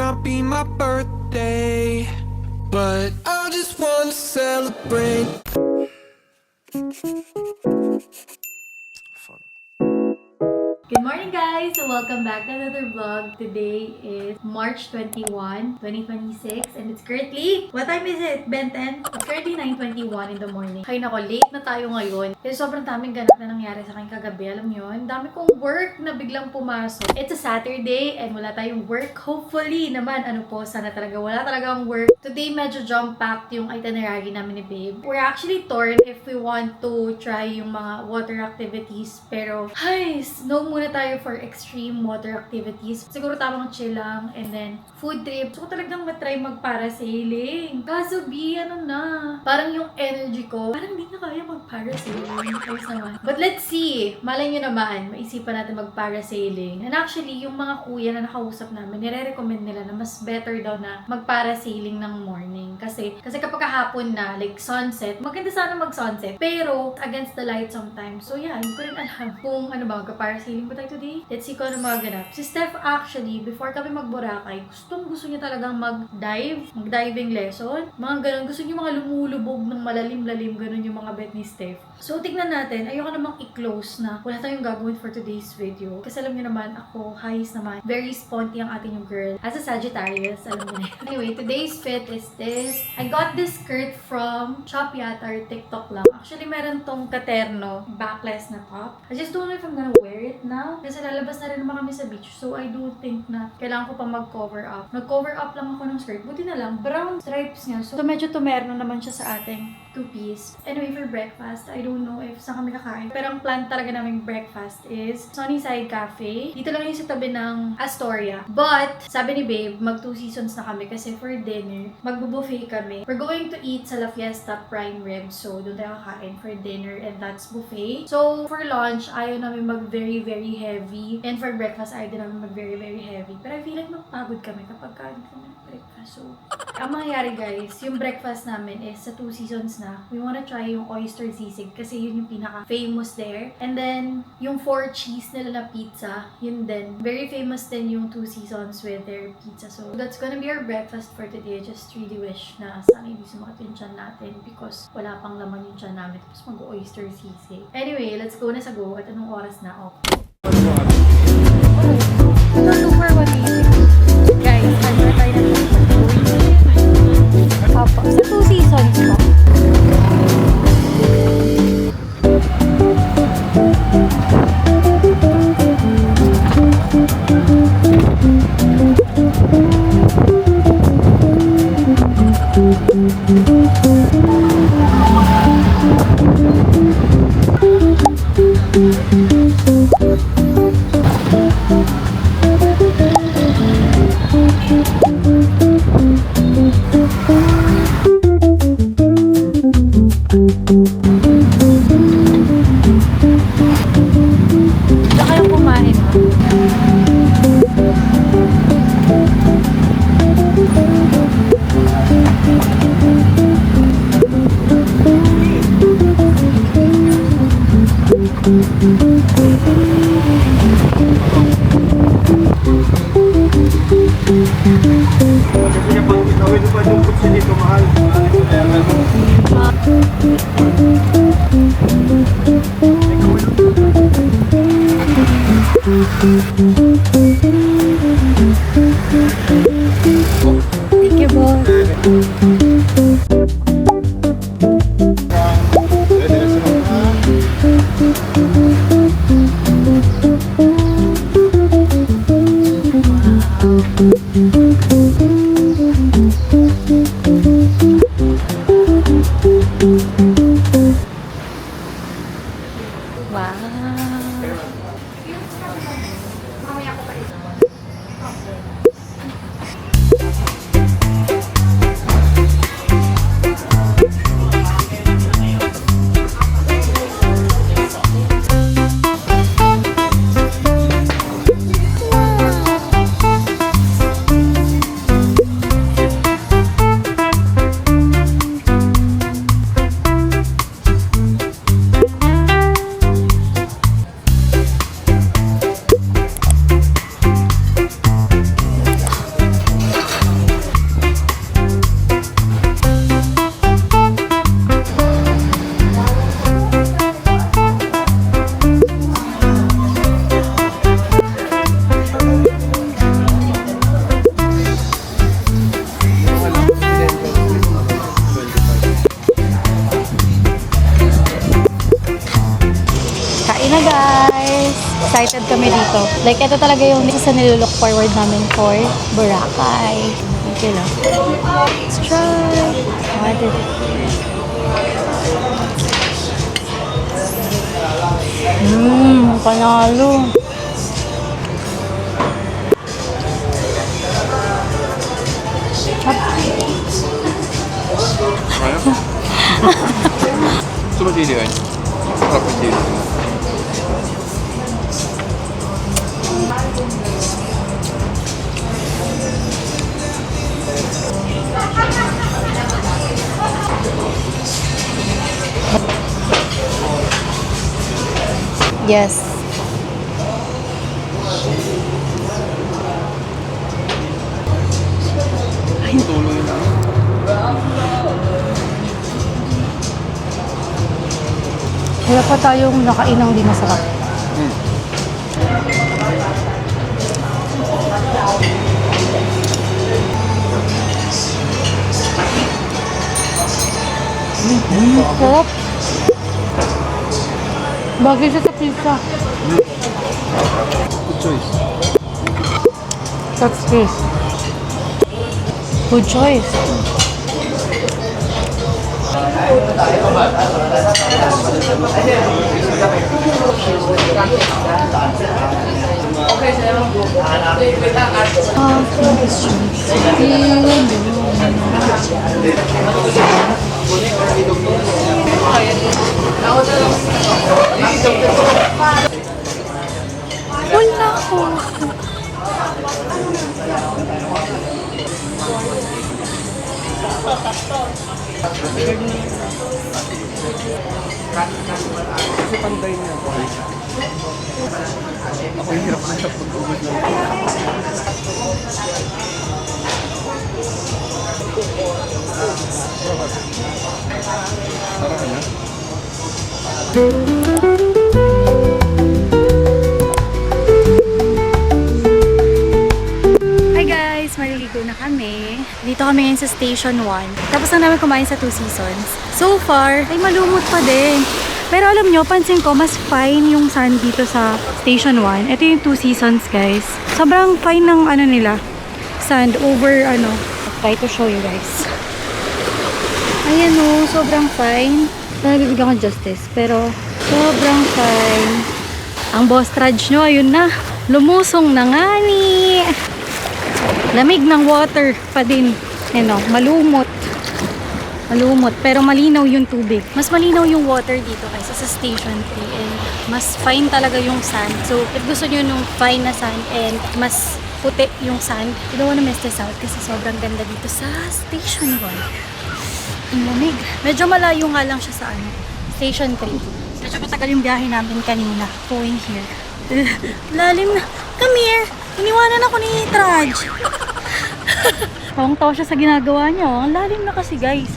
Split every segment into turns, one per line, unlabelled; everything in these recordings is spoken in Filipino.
not be my birthday, but I just wanna celebrate.
Good morning guys! So welcome back to another vlog. Today is March 21, 2026 and it's currently, what time is it? Ben 10? It's currently 9:21 in the morning. Ay nako, late na tayo ngayon. Kasi sobrang daming ganap na nangyari sa akin kagabi. Alam nyo, ang dami kong work na biglang pumasok. It's a Saturday and wala tayong work. Hopefully naman, sana talaga wala talagang work. Today medyo jump-packed yung itinerary namin ni Babe. We're actually torn if we want to try yung mga water activities. Pero, no muna tayo for extreme water activities. Siguro tamang chill lang. And then, food trip. So, talagang matry mag-parasailing. Kaso, parang yung energy ko, parang hindi na kaya mag-parasailing. Ayos naman. But let's see. Malay nyo naman, maisipan natin mag-parasailing. And actually, yung mga kuya na nakausap namin, nire-recommend nila na mas better daw na mag-parasailing ng morning. Kasi kapag kahapon na, like sunset, maganda sana mag-sunset. Pero, against the light sometimes. So, yeah, hindi ko rin alam kung mag-parasailing ba tayo today? Let's see kung ano magaganap. Si Steph actually, before kami mag-Boracay, gusto niya talagang mag-diving lesson. Mga ganun. Gusto niya mga lumulubog ng malalim-lalim. Ganun yung mga bet ni Steph. So, tignan natin. Ayoko namang i-close na wala tayong gagawin for today's video. Kasi alam niyo naman, ako, highs naman. Very sponty ang ating yung girl. As a Sagittarius, alam niyo na. Anyway, today's fit is this. I got this skirt from Shopee at our TikTok lang. Actually, meron tong katerno, backless na top. I just don't know if I'm gonna wear it now. Kasi lalabas na rin naman kami sa beach. So, I do think na kailangan ko pa mag-cover up. Nag-cover up lang ako ng skirt. Buti na lang, brown stripes niya. So, medyo tumerno naman siya sa ating two-piece. Anyway, for breakfast, I don't know if saan kami kakain. Pero ang plan talaga naming breakfast is Sunnyside Cafe. Dito lang yung sa tabi ng Astoria. But, sabi ni Babe, mag 2 seasons na kami kasi for dinner, magbo-buffet kami. We're going to eat sa La Fiesta Prime Rib. So, doon tayo kakain for dinner and that's buffet. So, for lunch, ayaw namin mag very, very heavy. And for breakfast, ayaw din namin mag very, very heavy. Pero I feel like magpagod kami kapag kain kami ng breakfast. So, ang mangyayari guys, yung breakfast namin is sa 2 seasons na. We wanna try yung oyster sisig kasi yun yung pinaka-famous there. And then, yung 4 cheese nila na pizza, yun din. Very famous din yung 2 seasons with their pizza. So, that's gonna be our breakfast for today. Just really wish na sana hindi sumakit yung tiyan natin because wala pang laman yung tiyan namin. Tapos mag-oyster sisig. Anyway, let's go na sa go. At anong oras na? Okay. Super guys, ano tayo na Papa, sa 2 seasons pa. Thank you, boss. excited kami dito. Like, ito talaga yung isa sa nilook forward namin for Boracay. Okay lang. Let's try. Panalo.
Gusto mo dili ay? Sarap yung dili.
Yes.
Tuloy na.
Wala pa tayong nakainang di masarap. Sarap. Bagay siya sa pizza.
Good choice.
That's taste. Good choice. Wala ko.
Kasi panday niya ako. Ako yung hirap na siya pag-ubod lang. Sarap niya.
Hi guys! Maliligo na kami. Dito kami ngayon sa Station 1. Tapos na namin kumain sa Two Seasons. So far, ay malumot pa din. Pero alam nyo, pansin ko, mas fine yung sand dito sa Station 1. Ito yung Two Seasons, guys. Sobrang fine ng ano nila, sand over ano. I'll try to show you guys. Ayan o, sobrang fine. Nabibigyan ko justice, pero sobrang fine. Ang boss trudge nyo, ayun na. Lumusong na nga ni. Lamig ng water pa din. Ayan o, malumot. Malumot, pero malinaw yung tubig. Mas malinaw yung water dito kaysa sa Station 3 and mas fine talaga yung sand. So, if gusto nyo nung fine na sand and mas puti yung sand, you don't wanna miss this out kasi sobrang ganda dito sa Station 1. Ang lamig. Medyo malayo nga lang siya sa ano, Station 3. Medyo matagal yung biyahe namin kanina going here. Lalim na. Come here! Iniwanan ako ni Traj. Tawang-tawa siya sa ginagawa niya. Ang lalim na kasi, guys.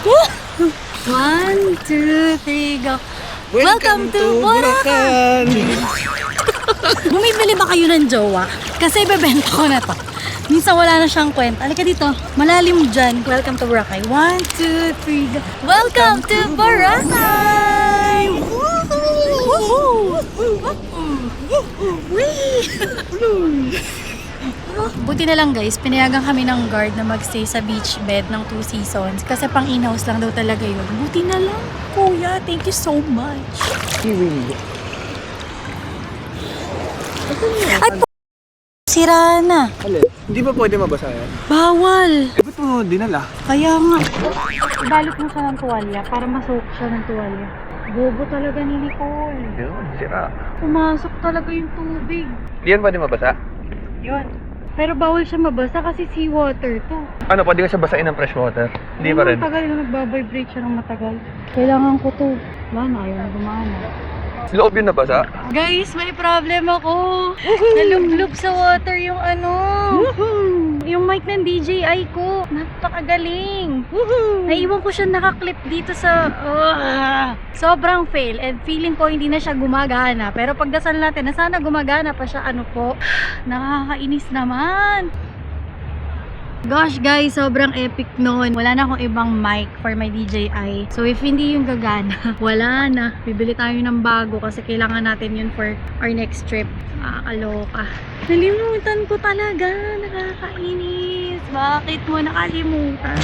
1, 2, 3, go. Welcome to Boracay! Bumibili ba kayo ng jowa? Kasi ibebenta ko na to. Minsan wala na siyang kwenta. Halika dito. Malalim dyan. Welcome to Boracay. 1, 2, 3, go. Welcome to Boracay! Woohoo! Buti na lang guys, pinayagan kami ng guard na magstay sa beach bed ng Two Seasons kasi pang in-house lang daw talaga yun. Buti na lang, kuya. Thank you so much. Ay, sira na.
Alin? Hindi ba pwede mabasa yan?
Bawal.
Ba't mo dinala?
Kaya nga. Ibalot mo siya ng tuwalya para masuot siya ng tuwalya. Bobo talaga ni Nicole.
Yun, sira.
Pumasok talaga yung tubig.
Hindi yan pwede mabasa?
Yun. Pero bawal siya mabasa kasi seawater to.
Ano, pwede ka siya basain ng fresh water? Hindi pa rin.
Matagal na nagbabibrate siya ng matagal. Kailangan ko to. Wala na, ayaw na gumana.
Loob yun nabasa?
Guys, may problem ako. Nalumlub sa water yung ano. Yung mic ng DJI ko. Napakagaling. Naiwan ko siya nakaklip dito sa... sobrang fail. And feeling ko hindi na siya gumagana. Pero pagdasal natin na sana gumagana pa siya. Ano po? Nakakainis naman. Gosh guys, sobrang epic noon. Wala na akong ibang mic for my DJI. So if hindi yung gagana, wala na. Bibili tayo ng bago kasi kailangan natin yun for our next trip. Nakakaloka. Nalimutan ko talaga. Nakakainis. Bakit mo nakalimutan?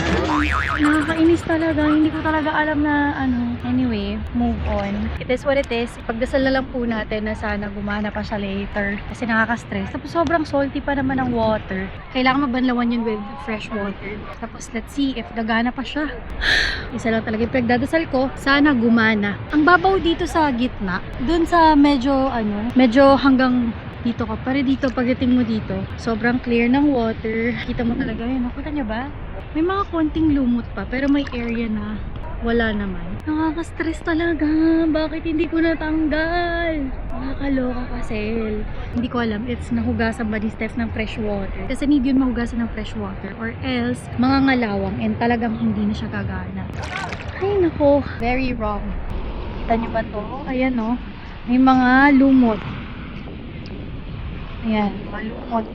Nakakainis talaga. Hindi ko talaga alam na ano. Anyway, move on. It is what it is. Pagdasal na lang po natin na sana gumana pa siya later. Kasi nakaka-stress. Tapos sobrang salty pa naman ang water. Kailangan mabanlawan yun with fresh water. Tapos let's see if gagana pa siya. Isa lang talaga yung pinagdadasal ko. Sana gumana. Ang babaw dito sa gitna. Dun sa medyo hanggang dito ka. Pare dito, pagdating mo dito, sobrang clear ng water. Kita mo talaga yun. Nakita niyo ba? May mga konting lumot pa, pero may area na wala naman. Nakaka-stress talaga. Bakit hindi ko natanggal? Nakakaloka kasi. Hindi ko alam, it's nahugasan ba ni Steph ng fresh water. Kasi need yun mahugasan ng fresh water. Or else, mga ngalawang and talagang hindi na siya gagana. Ay nako, very wrong. Kita niyo ba to? Ayan o. May mga lumot. Ayan, mga lumot.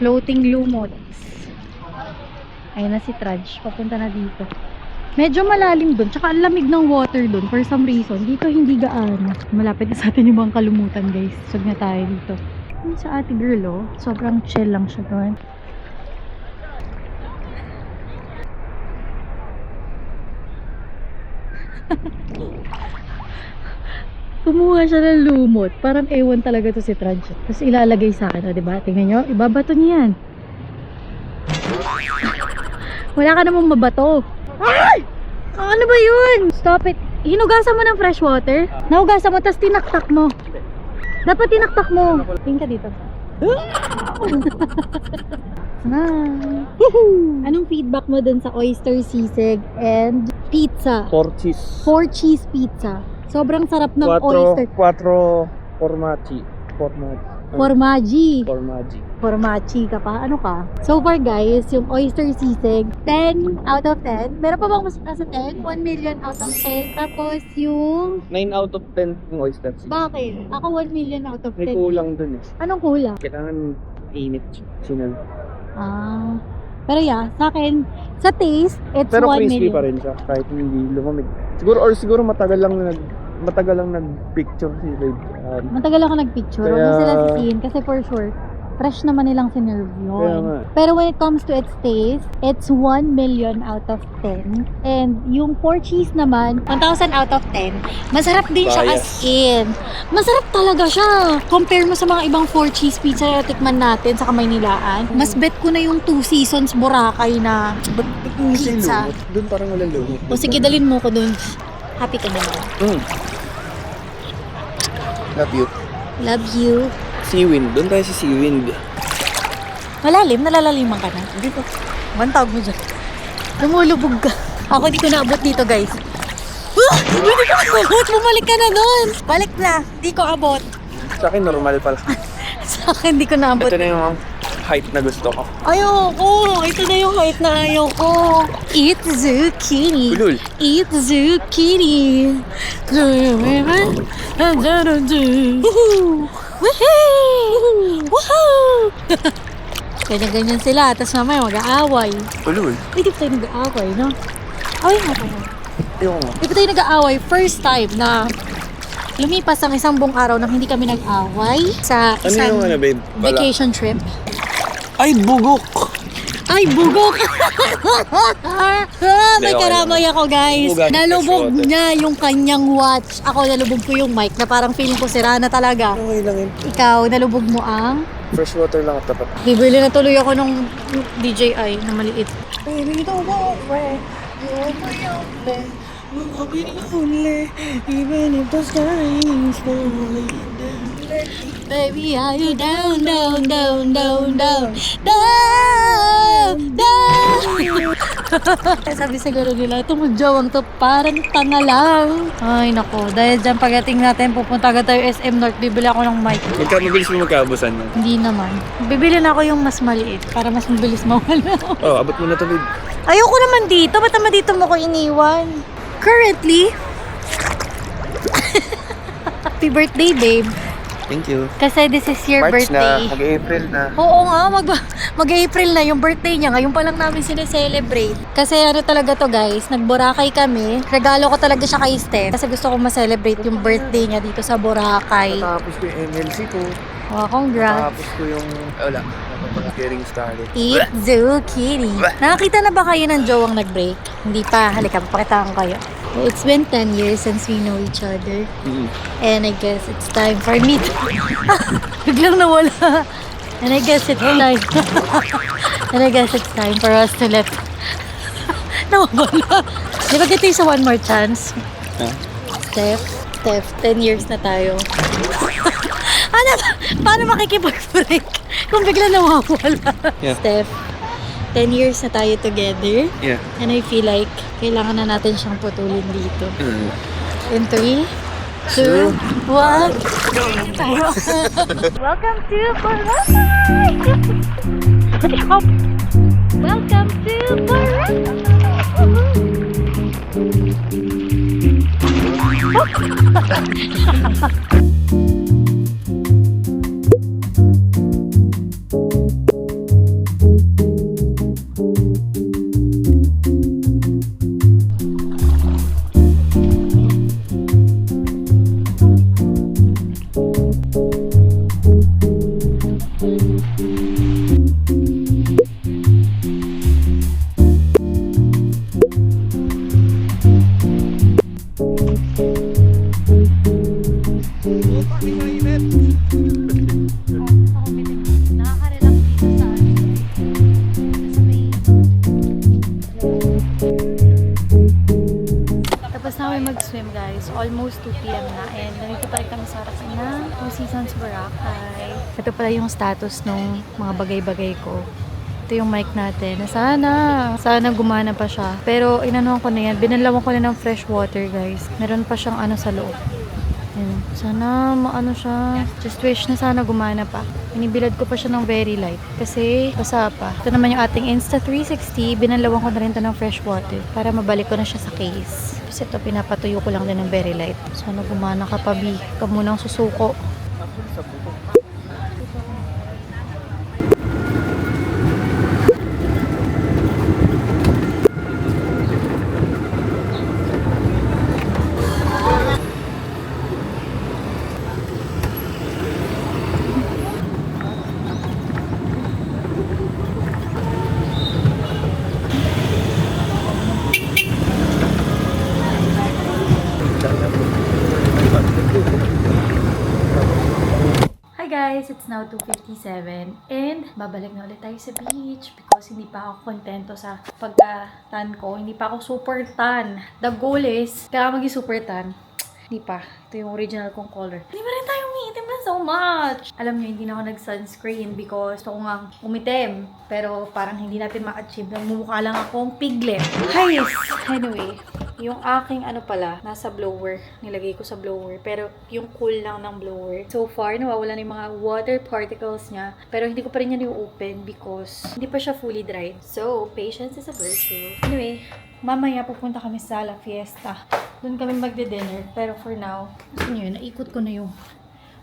Floating lumot. Ayan na si Trudge. Papunta na dito. Medyo malalim dun. Tsaka ang lamig ng water dun. For some reason. Dito hindi gaano. Malapit na sa atin yung mga kalumutan guys. Sug na tayo dito. Yung sa ate girl oh. Sobrang chill lang siya dun. Kumuha siya ng lumot. Parang ewan talaga to si Trudge. Tapos ilalagay sa akin. O diba? Tingnan nyo. Ibabato niya yan. Wala ka namang mabato. Ay! Ano ba yun? Stop it. Hinugasan mo ng fresh water? Nahugasan mo, tapos tinaktak mo. Dapat tinaktak mo. Tingin ka dito. Anong feedback mo dun sa oyster sisig and pizza?
4 cheese.
4 cheese pizza. Sobrang sarap ng oyster.
4 formaggio.
Formaggio.
Formaggio.
Formaggio ka pa? Ano ka? So far guys, yung oyster sisig, 10 out of 10. Meron pa bang mas nasa 10? 1 million out of 10. Tapos yung...
9 out of 10 yung oyster cheese.
Bakit? Ako 1 million out of 10.
May kulang dun eh.
Anong kulang?
Kailangan init. Sinal.
Ah. Pero yeah, sa akin, sa taste, it's
Pero
1
crispy
million.
pa rin siya kahit hindi lumamig. Siguro matagal lang nag-picture si Babe.
Matagal ako nagpicture. Huwag mo
Kaya-
sila sisihin kasi for sure, fresh naman nilang sinerve
Kaya
yun.
nga.
Pero when it comes to its taste, it's 1 million out of 10. And yung 4 cheese naman, 1,000 out of 10. Masarap din siya as
Bias.
in. Masarap talaga siya. Compare mo sa mga ibang 4 cheese pizza na tikman natin sa Kamaynilaan. Mas bet ko na yung 2 seasons Boracay na pizza.
Doon parang walang lumot.
O sige, dalhin mo ko dun. Happy ka na.
Love you.
Love you.
Seawind. Doon tayo sa Seawind.
Malalim? Nalalaliman ka na?
Hindi pa.
Ang tawag mo dyan. Lumulubog ka. Ako di ko naabot dito, guys. Hindi ko abot. Bumalik ka na doon. Balik na. Di ko abot.
Sa akin normal pala.
Sa akin, di ko naabot.
Ito na yung height na gusto ko.
Ayoko. Ito na yung height na ayoko. Eat zucchini.
Ulul.
Eat zucchini. Woohoo! Woohoo! Ganyan-ganyan sila. Tapos mamaya mag-aaway.
Ulul.
Hindi pa tayo nag-aaway, no? Away nga tayo.
Ayoko nga.
Hindi pa tayo nag-aaway. First time na lumipas ang isang buong araw nang hindi kami nag-aaway sa
Ano
isang
yung ano, babe? Wala.
vacation trip.
Ay, bugok!
Ay, bugok! May
okay
karamay ako, guys.
Bugan,
Nalubog
fresh water.
niya yung kanyang watch. Ako, nalubog ko yung mic na parang feeling ko sira na talaga.
Okay lang yun.
Ikaw, nalubog mo ang...
Fresh water lang at tapat.
Bibili na tuloy ako ng DJI na maliit.
Baby, don't worry. You're my only. I'll be the only. Even if the sky is falling down.
Baby, are you down, down, down, down, down, down, down? Sabi siguro nila, tumudyawang to parang tanga lang. Ay, nako. Dahil dyan pagdating natin, pupunta agad tayo SM North, bibili ako ng mic.
Mabilis mo magkaabusan mo.
Hindi naman. Bibili na ako yung mas maliit para mas mabilis mawala.
Oh, abot mo na to, babe.
Ayoko naman dito. Ba't naman dito mo ko iniwan? Currently, happy birthday, babe.
Thank you.
Kasi this is your
March
birthday.
na, mag-April na.
Oo nga, mag-April na yung birthday niya. Ngayon pa lang namin sineselebrate. Kasi ano talaga to guys, nag-Boracay kami. Regalo ko talaga siya kay Steph. Kasi gusto ko ma-celebrate yung birthday niya dito sa Boracay.
Tapos ko yung MLC ko.
Oh, congrats.
Tapos ko yung, wala, getting started.
Eat zucchini. Nakakita na ba kayo ng jowang nag-break? Hindi pa. Halika, papakitaan ko kayo. It's been 10 years since we know each other. And I guess it's time for me to... Biglang nawala. And I guess it's time. And I guess it's time for us to let... Nawala. Di ba kita yung sa one more chance?
Huh?
Steph, 10 years na tayo. Ano ba? Paano makikipag-break kung bigla nawawala?
Yeah.
Steph, 10 years na tayo together.
Yeah.
And I feel like kailangan na natin siyang putulin dito. In 3, 2, 1. Welcome to Boracay! Welcome to Boracay! Nakaka-relax dito sa Tapos namin mag-swim guys. Almost 2 p.m. na. And nandito pa rin kami sa harap ng Four Seasons Boracay. Ito pala yung status ng mga bagay-bagay ko. Ito yung mic natin. Sana gumana pa siya. Pero inanuhan ko na yan. Binalawan ko na ng fresh water guys. Meron pa siyang ano sa loob. Yan. Sana maano siya. Just wish na sana gumana pa. Inibilad ko pa siya ng very light. Kasi basa pa. Ito naman yung ating Insta360. Binalawan ko na rin ito ng fresh water. Para mabalik ko na siya sa case. Kasi ito pinapatuyo ko lang din ng very light. Sana gumana ka pa, Bi. Ka munang susuko. Hi guys, it's now 2:57 and babalik na ulit tayo sa beach because hindi pa ako kontento sa pagka-tan ko. Hindi pa ako super tan. The goal is, kaya maging super tan. Hindi pa. Ito yung original kong color. Hindi ba rin tayo umiitim na so much? Alam nyo, hindi na ako nag-sunscreen because gusto ko nga umitim. Pero parang hindi natin ma-achieve. Namumukha lang akong piglet. Hayes! Anyway, yung aking ano pala, nasa blower. Nilagay ko sa blower. Pero yung cool lang ng blower. So far, nawawala na yung mga water particles niya. Pero hindi ko pa rin yan i-open because hindi pa siya fully dried. So, patience is a virtue. Anyway, mamaya pupunta kami sa La Fiesta. Doon kami magde-dinner. Pero for now, gusto nyo yun, naikot ko na yung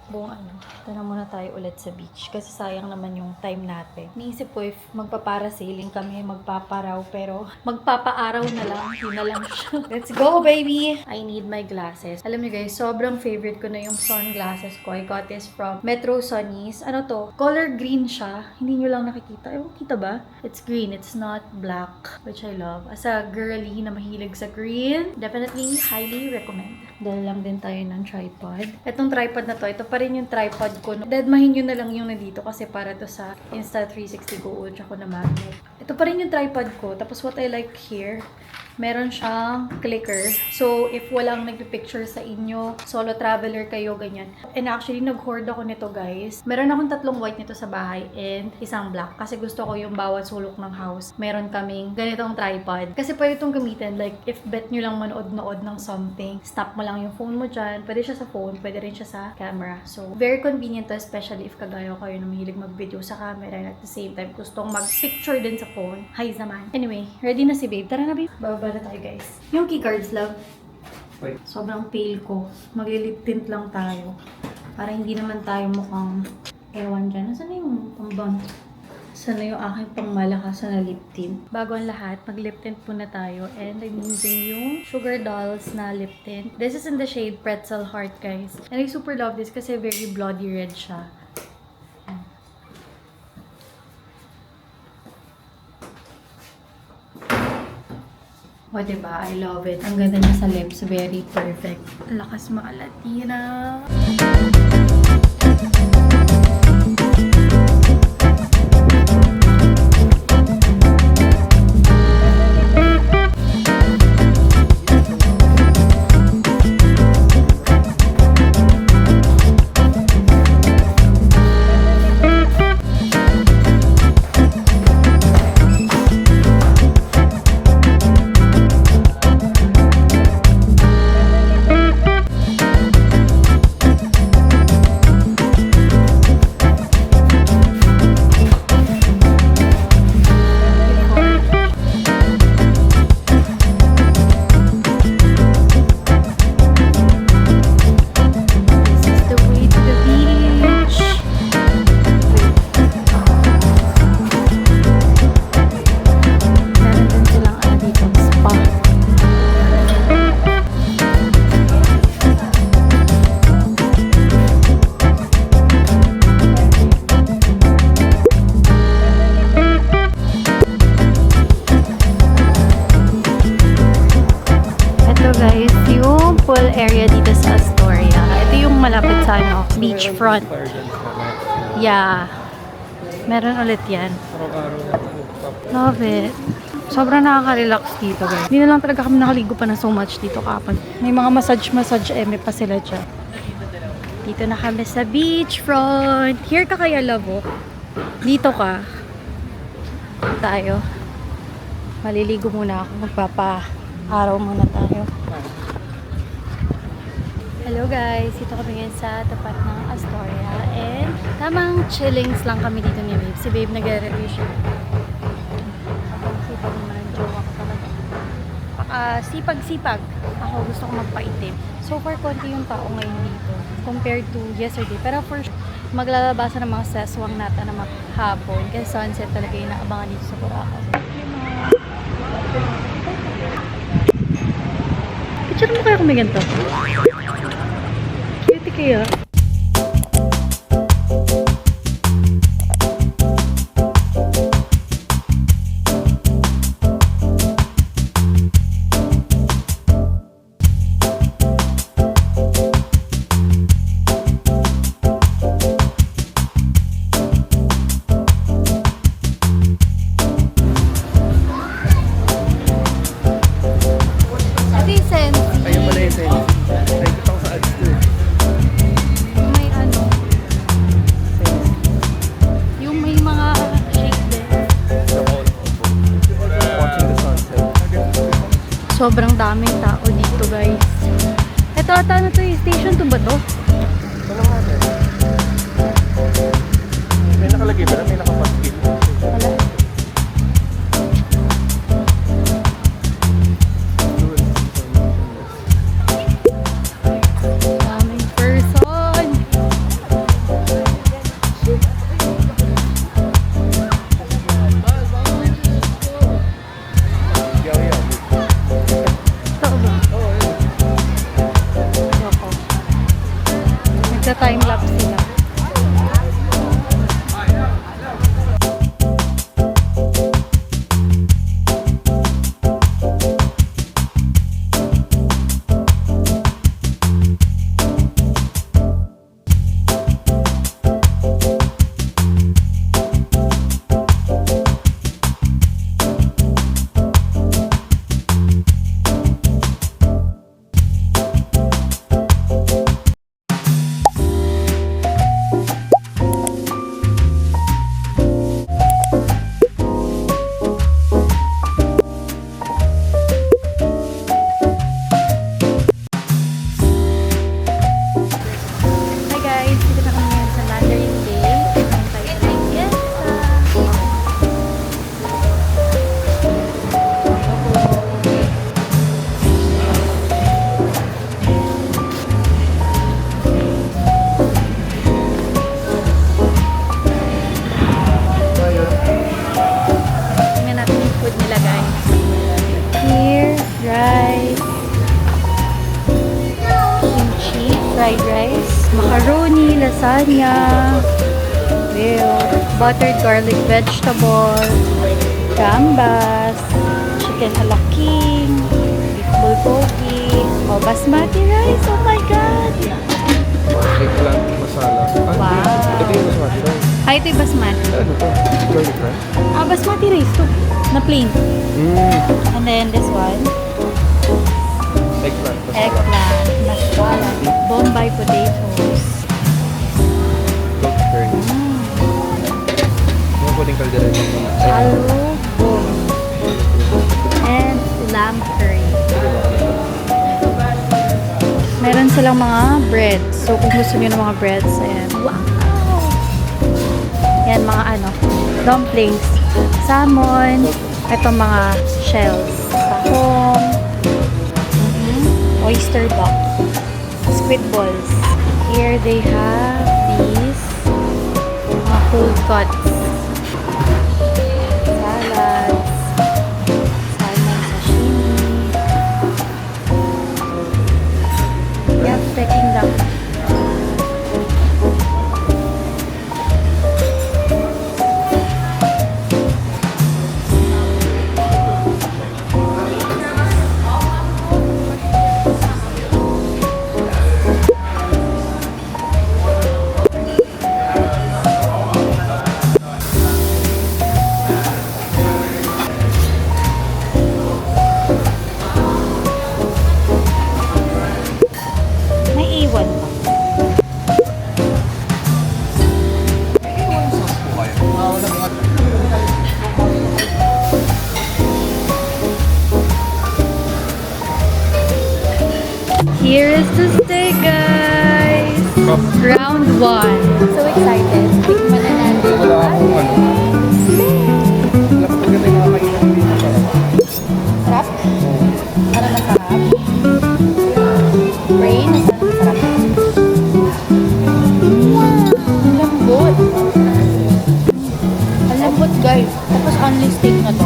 buong ano. Ito na muna tayo ulit sa beach. Kasi sayang naman yung time natin. Niisip ko if magpaparasailing kami, magpaparaw. Pero magpapaaraw na lang. Yun na lang siya. Let's go, baby! I need my glasses. Alam niyo guys, sobrang favorite ko na yung sunglasses ko. I got this from Metro Sunnies. Ano to? Color green siya. Hindi nyo lang nakikita. Ewan, kita ba? It's green. It's not black. Which I love. As a girly na mahilig sa green, definitely highly recommend. Dala lang din tayo ng tripod. Itong tripod na to, ito pa rin yung tripod ko. Deadmahin nyo na lang yung nandito kasi para to sa Insta360 Go Ultra ko na magnet. Ito pa rin yung tripod ko. Tapos what I like here, meron siyang clicker. So, if walang nagpipicture sa inyo, solo traveler kayo, ganyan. And actually, nag-hoard ako nito, guys. Meron akong 3 white nito sa bahay and 1 black. Kasi gusto ko yung bawat sulok ng house. Meron kaming ganitong tripod. Kasi pwede itong gamitin. Like, if bet nyo lang manood-nood ng something, snap mo lang yung phone mo dyan. Pwede siya sa phone, pwede rin siya sa camera. So, very convenient to, especially if kagaya kayo na mahilig mag-video sa camera and at the same time, gustong mag-picture din sa phone. Hi naman. Anyway, ready na si babe. Tara na, babe. Bababa na tayo, guys. Yung keycards, love.
Wait.
Sobrang pale ko. Maglilip tint lang tayo. Para hindi naman tayo mukhang ewan dyan. Nasaan na yung pambang? Saan na yung aking pangmalakasan na lip tint? Bago ang lahat, mag-lip tint muna tayo. And I'm using yung Sugar Dolls na lip tint. This is in the shade Pretzel Heart, guys. And I super love this kasi very bloody red siya. O, diba? I love it. Ang ganda niya sa lips. Very perfect. Ang lakas makalatina. Pool area dito sa Astoria. Ito yung malapit sa beachfront. Yeah. Meron ulit yan. Love it. Sobrang nakaka-relax dito, guys. Hindi na lang talaga kami nakaligo pa na so much dito kapag. May mga massage pa sila dyan. Dito na kami sa beachfront. Here ka kaya, love, oh. Dito ka. Tayo. Maliligo muna ako. Magpapa-araw muna tayo. Hello guys, dito kami ngayon sa tapat ng Astoria and tamang chillings lang kami dito ni Babe. Si Babe nag-review siya. Sipag naman ang jowa ko talaga. Sipag-sipag. Ako gusto ko magpaitim. So far, konti yung tao ngayon dito compared to yesterday. Pero for sure, maglalabasan ng mga seswang nata na maghapon. Kasi sunset talaga yung naabangan dito sa Boracay. Picture mo kaya kung may ganito? Cute kaya. Sobrang daming tao dito, guys. Ito ata na to yung station 2 ba to?
May nakalagay ba? May nakapaskil.
Wala. Daming person. Time lapse sila. lasagna, buttered garlic vegetable, gambas, chicken halaking, beef bulgogi, basmati rice. Oh my God!
Eggplant masala.
Wow.
Ito yung basmati rice.
Ito yung basmati.
Ano to? Garlic rice?
Basmati rice to. Na plain.
Mmm.
And then this one,
Eggplant masala.
eggplant, masala, Bombay potatoes.
Goat curry. Ano pwedeng kalderan yung mga?
Alubo. And lamb curry. Meron silang mga breads. So, kung gusto niyo ng mga breads, ayan. Wow! Yan, mga dumplings. Salmon. Itong mga shells. Tahong. Oyster duck. Squid balls. Here they have these mga cold cuts. Salads. Salmon sashimi. Yep, Peking duck. May iwan pa. Here is the steak, guys! Round 1. So excited. Tikman na natin.
Wala akong ano. Wala ko talaga yung nakakainan dito sa
Sarap? Para masarap? Brain? Sana masarap? Ang lambot! Ang lambot, guys. Tapos only steak na to.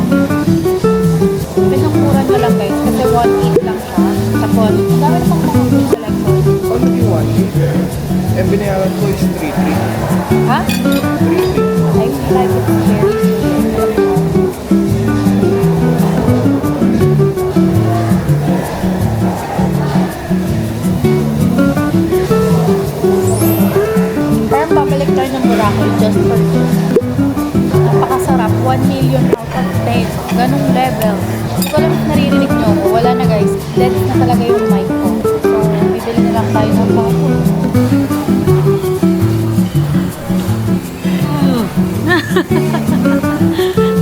Isang mura na lang, guys. Kasi 1.8 lang siya. Tapos, ang dami namang mga food selection.
Ano yung one? Eh, binayaran ko is 3-3.
Ha?
3-3.
I feel like it's very sweet. Parang babalik tayo ng Boracay just for this. Napakasarap. 1 million out of 10. Ganong level. Hindi ko alam kung naririnig nyo ako. Wala na, guys. Dead na talaga yung mic ko. So, bibili na lang tayo ng mga food.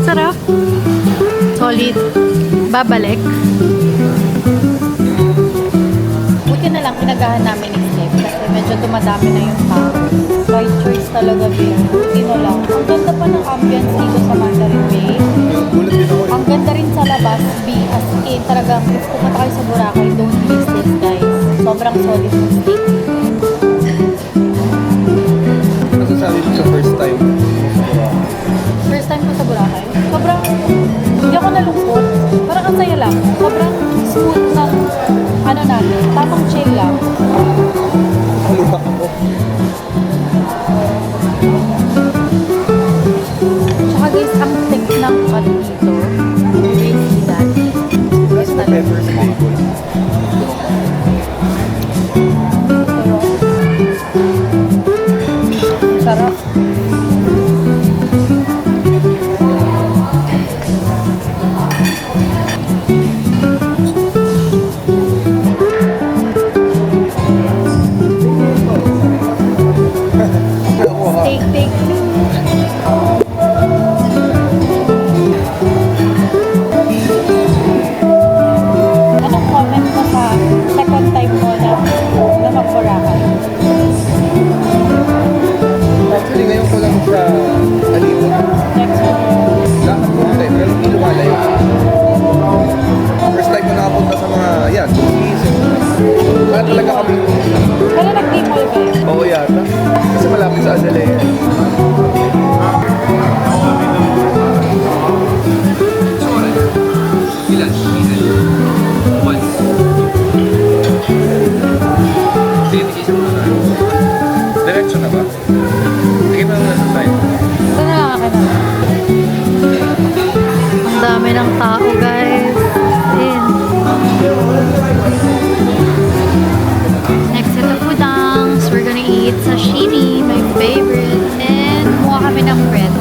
Sarap. Solid. Babalik. Buti na lang pinagahan namin ni Steph kasi medyo tumadami na yung tao. By choice talaga, Bill. Buti na lang. Ang ganda pa ng ambience dito sa Mandarin Bay.
Gulat din ako.
Ang ganda rin sa labas, B, as in, talagang if pumunta kayo sa Boracay, don't miss this, guys. Sobrang solid ng steak.
Nasasabi mo sa first time.
First time ko sa Boracay. Sobrang, hindi ako nalungkot. Parang ang saya lang. Sobrang smooth ng, namin. Tapang chill lang.
Haluha ako.
Tsaka guys, ang thick ng cut dito. Guys, see that?
Plus na pepper sa bagel.
Sarap. Take two. dami ng tao, guys. Ayun. Next set of udangs. We're gonna eat sashimi, my favorite. And kumuha kami ng bread.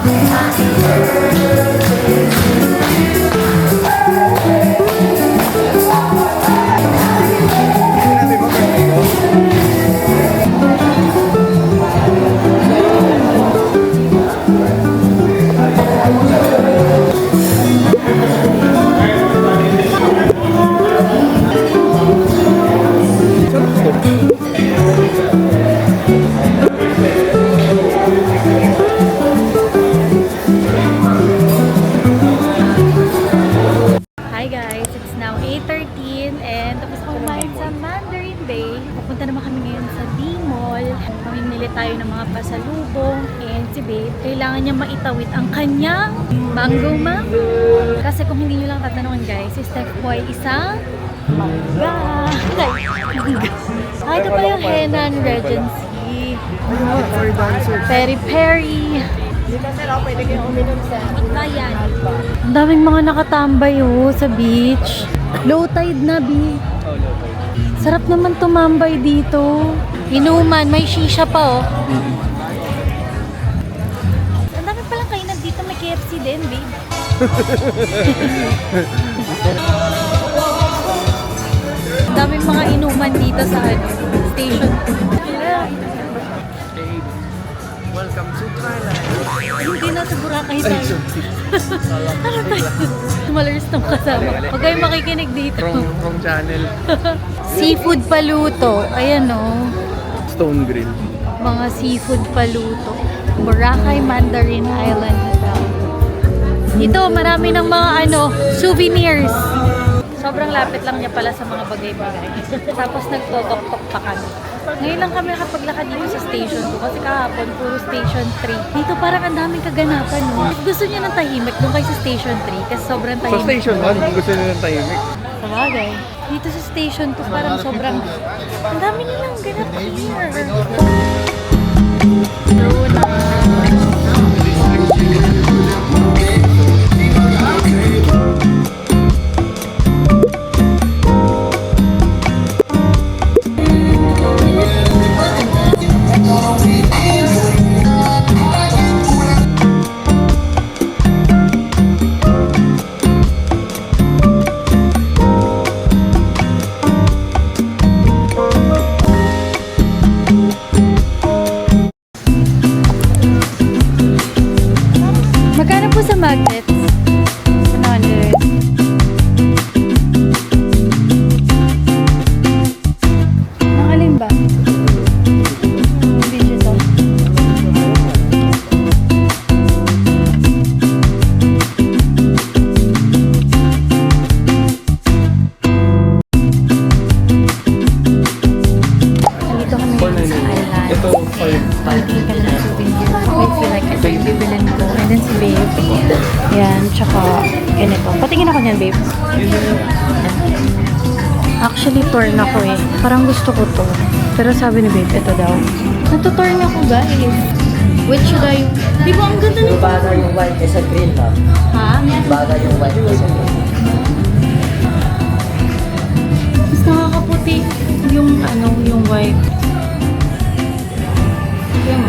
Hi guys, it's now 8:13 and tapos ako kumain sa Mandarin Bay. Pupunta naman kami ngayon sa D-Mall. Mamimili tayo ng mga pasalubong and si Babe, kailangan niya maitawid ang kanyang mango. Kasi kung hindi nyo lang tatanungin guys, si Steph Boy isang mangga. Ito pa yung Henan Regency. Peri-peri. Ang daming mga nakatambay sa beach. Low tide na, B. Sarap naman tumambay dito. Inuman, may shisha pa, Ang dami palang kainan dito. May KFC din, babe. Ang daming mga inuman dito sa station.
Welcome to Thailand.
Hindi na sa Boracay tayo. Ano tayo? Malars ng kasama. Huwag kayong makikinig dito.
Wrong channel.
Seafood paluto. Ayan
Stone Grill.
mga seafood paluto. Boracay Mandarin Island Hotel. Ito, marami ng mga souvenirs. Sobrang lapit lang niya pala sa mga bagay-bagay. Tapos nagtotok-tok pa kami. Ngayon lang kami nakapaglakad dito sa station 2 kasi kahapon puro station 3. Dito parang ang daming kaganapan. If gusto niyo ng tahimik, doon kayo sa station 3 kasi sobrang
Sa
tahimik.
station 1, gusto nila ng tahimik.
Sabagay. Dito sa station 2 parang sobrang ang dami nilang ganap here. Magkano po sa magnets? 100. Ang alin ba? Digital. Dito kami ngayon sa island.
Ito, 5.
Pagdating kami ng souvenir. I feel like ito yung bibilin ko. And then si babe. Yan, tsaka ganito. Patingin ako niyan, babe. Actually, torn ako Parang gusto ko to. Pero sabi ni babe, ito daw. Natutorn ako, guys. Which should I... Di ba, ang ganda nito?
Bagay yung white sa green, ha?
Ha?
Bagay yung white sa green.
Mas nakakaputi yung yung white. Kaya mo.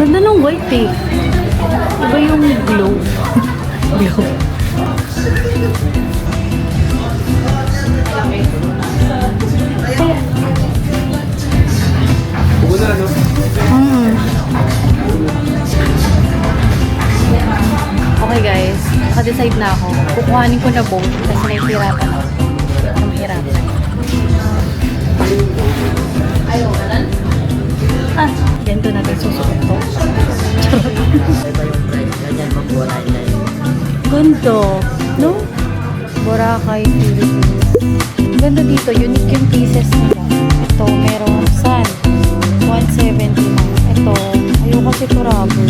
Ganda ng white Iba yung glow. Glow. Okay guys, naka-decide na ako. Kukuhanin ko na boat kasi nahihirapan ako. Mahirapan. Ganito natin susuot to.
Ganyan magbuhay na yun.
Ganito, no? Boracay, Philippines. Ganda dito, unique yung pieces nila. Ito, merong sun. si Kurabo.